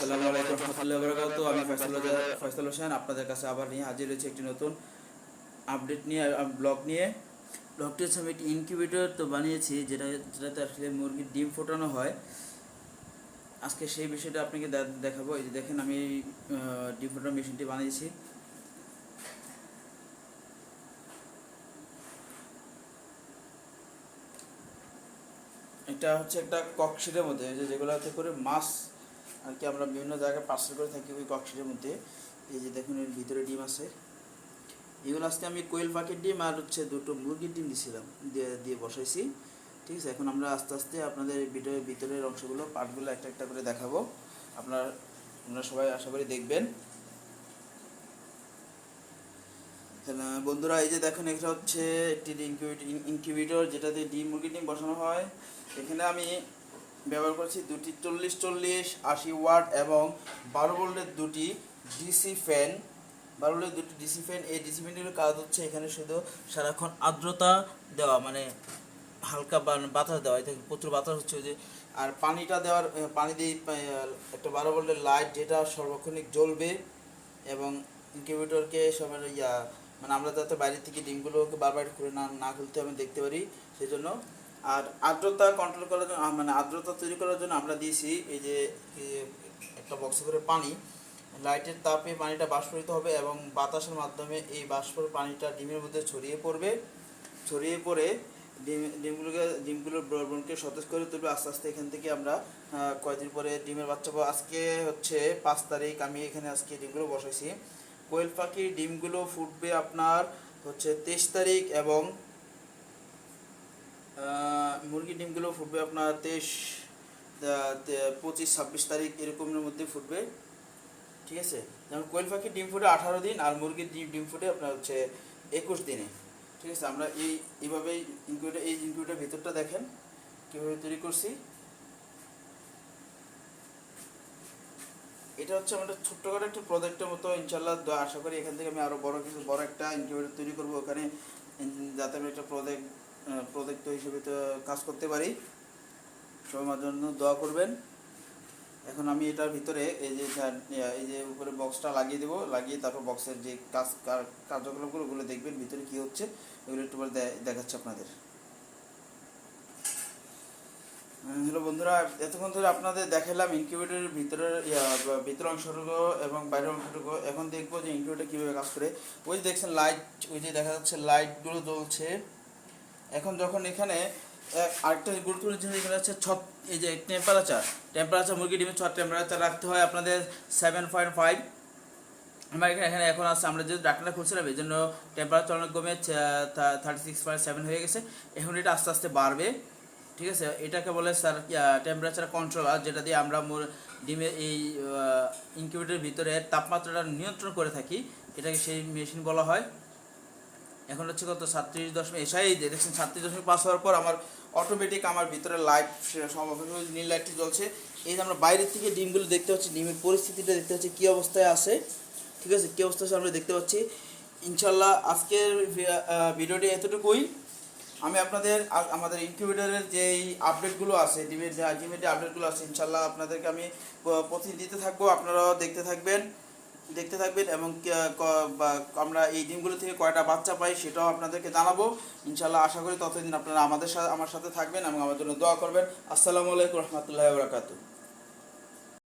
আসসালামু আলাইকুম রহমতুল্লাহি ওয়া বারাকাতুহু। আমি ফয়সাল হোসেন আপনাদের কাছে আবার নিয়ে হাজির হয়েছি একটি নতুন আপডেট নিয়ে, ব্লগ নিয়ে। ব্লগটি হচ্ছে আমি একটি ইনকিউবেটর তো বানিয়েছি, যেটাতে আসলে মুরগির ডিম ফোটানো হয়। আজকে সেই বিষয়টা আপনাকে দেখাবো। এই যে দেখেন, আমি ডিম ফোটানোর মেশিনটি বানিয়েছি। এটা হচ্ছে একটা ককশিটের মধ্যে, যেগুলোতে করে মাছ আর কি আমরা বিভিন্ন জায়গায় পার্সেল করে থাকি, ওই ককশিটের মধ্যে। এই যে দেখুন, এর ভিতরে ডিম আছে। এগুলো আজকে আমি কোয়েল পাখির ডিম আর হচ্ছে দুটো মুরগির ডিম দিয়েছিলাম, দিয়ে বসাইছি। ঠিক আছে, এখন আমরা আস্তে আস্তে আপনাদের ভিডিওর ভিতরের অংশগুলো, পার্টগুলো একটা একটা করে দেখাবো। আপনারা সবাই আশা করি দেখবেন। বন্ধুরা, এই যে দেখেন, এটা হচ্ছে একটি ইনকিউবেটর, যেটাতে ডিম মুরগির ডিম বসানো হয়। এখানে আমি ব্যবহার করছি দুটি 40-40 80 ওয়াট এবং 12 ভোল্টের দুটি ডিসি ফ্যান। 12 ভোল্টের দুটি ডিসি ফ্যান। এই ডিসি ফ্যানের কাজ হচ্ছে এখানে শুধু সারাক্ষণ আর্দ্রতা দেওয়া, মানে হালকা বাতাস দেওয়া, এতে প্রচুর বাতাস হচ্ছে। যে আর পানিটা দেওয়ার, পানি দিয়ে একটা 12 ভোল্টের লাইট, যেটা সর্বক্ষণিক জ্বলবে এবং ইনকিউবেটরকে সবার মানে আমরা যাতে বাইরে থেকে ডিমগুলোকে বারবার খুলে না খুলতে আমি দেখতে পারি, সেই জন্য। আর আর্দ্রতা কন্ট্রোল করার জন্য, মানে আর্দ্রতা তৈরি করার জন্য আমরা দিয়েছি এই যে একটা বক্সে করে পানি। লাইটের তাপে পানিটা বাষ্পীভূত হবে এবং বাতাসের মাধ্যমে এই বাষ্পর পানিটা ডিমের মধ্যে ছড়িয়ে পড়ে ডিমগুলোর ব্রণকে সতেজ করে তুলবে আস্তে আস্তে। এখান থেকে আমরা কয়েকদিন পরে ডিমের বাচ্চা পাবো। আজকে হচ্ছে 5 তারিখ, আমি এখানে আজকে ডিমগুলো বসাইছি। কোয়েল পাখির ডিমগুলো ফুটবে আপনার হচ্ছে 23 তারিখ এবং মুরগির ডিমগুলো ফুটবে আপনার 25-26 তারিখ এরকমের মধ্যে ফুটবে। ঠিক আছে, যেমন কোয়েল পাখির ডিম ফুটে 18 দিন আর মুরগির ডিম ফুটে আপনার হচ্ছে 21 দিনে। ঠিক আছে, আমরা এইভাবেই ইনকিউবেটর ভিতরটা দেখেন কীভাবে তৈরি করছি। এটা হচ্ছে আমাদের ছোট্টখাটো একটা প্রজেক্টের মতো। ইনশাল্লাহ আশা করি এখান থেকে আমি আরও বড় একটা ইনকিউবেটর তৈরি করবো ওখানে, যাতে আমি একটা প্রজেক্ট হিসেবে তো কাজ করতে পারি। সবাই আমার জন্য দোয়া করবেন। এখন আমি এটার ভিতরে এই যে উপরে বক্সটা লাগিয়ে দেবো, লাগিয়ে তারপর বক্সের যে কার্যকলাপগুলো ওগুলো দেখবেন ভিতরে কী হচ্ছে, ওগুলো একটু পরে দেখাচ্ছে আপনাদের। হ্যালো বন্ধুরা, এতক্ষণ ধরে আপনাদের দেখালাম ইনকিউবেটরের ভিতরের অংশটুকু এবং বাইরের অংশটুকু। এখন দেখবো যে ইনকিউবেটর কীভাবে কাজ করে। ওই যে দেখছেন লাইট, ওই যে দেখা যাচ্ছে লাইটগুলো জ্বলছে। এখন যখন এখানে আরেকটা গুরুত্বপূর্ণ জিনিস এখানে হচ্ছে এই যে টেম্পারেচার মুরগি ডিমের টেম্পারেচার রাখতে হয় আপনাদের 7.5। আমার এখানে এখন আছে, আমরা যেহেতু ডাক্তারটা খুলছিলাম এই জন্য টেম্পারেচার অনেক কমে 36.7 হয়ে গেছে। এখন এটা আস্তে আস্তে বাড়বে। ঠিক আছে, এটাকে বলে স্যার টেম্পারেচার কন্ট্রোলার, যেটা দিয়ে আমরা ডিমের এই ইনকিউবেটরের ভিতরে তাপমাত্রাটা নিয়ন্ত্রণ করে থাকি, এটাকে সেই মেশিন বলা হয়। এখন হচ্ছে কত 37., এসআই দেখছেন 37.5 হওয়ার পর আমার অটোমেটিক আমার ভিতরে লাইট নীল লাইটটি জ্বলছে। এই যে আমরা বাইরের থেকে ডিমগুলো দেখতে পাচ্ছি, ডিমের পরিস্থিতিটা দেখতে পাচ্ছি কী অবস্থায় আছে। ঠিক আছে, কী অবস্থা আছে আমরা দেখতে পাচ্ছি। ইনশাল্লাহ আজকের ভিডিওটি এতটুকুই। আমি আমাদের ইনকিউবেটরের যেই আপডেটগুলো আছে, ডিমের যে আপডেটগুলো আছে, ইনশাল্লাহ আপনাদেরকে আমি প্রতিদিন দিতে থাকবো। আপনারাও দেখতে থাকবেন এবং আমরা এই ডিমগুলো থেকে কয়টা বাচ্চা পাই সেটাও আপনাদেরকে জানাবো। ইনশাল্লাহ আশা করি ততদিন আপনারা আমার সাথে থাকবেন এবং আমার জন্য দোয়া করবেন। আসসালামু আলাইকুম রহমতুল্লাহি ওয়া বারাকাতুহু।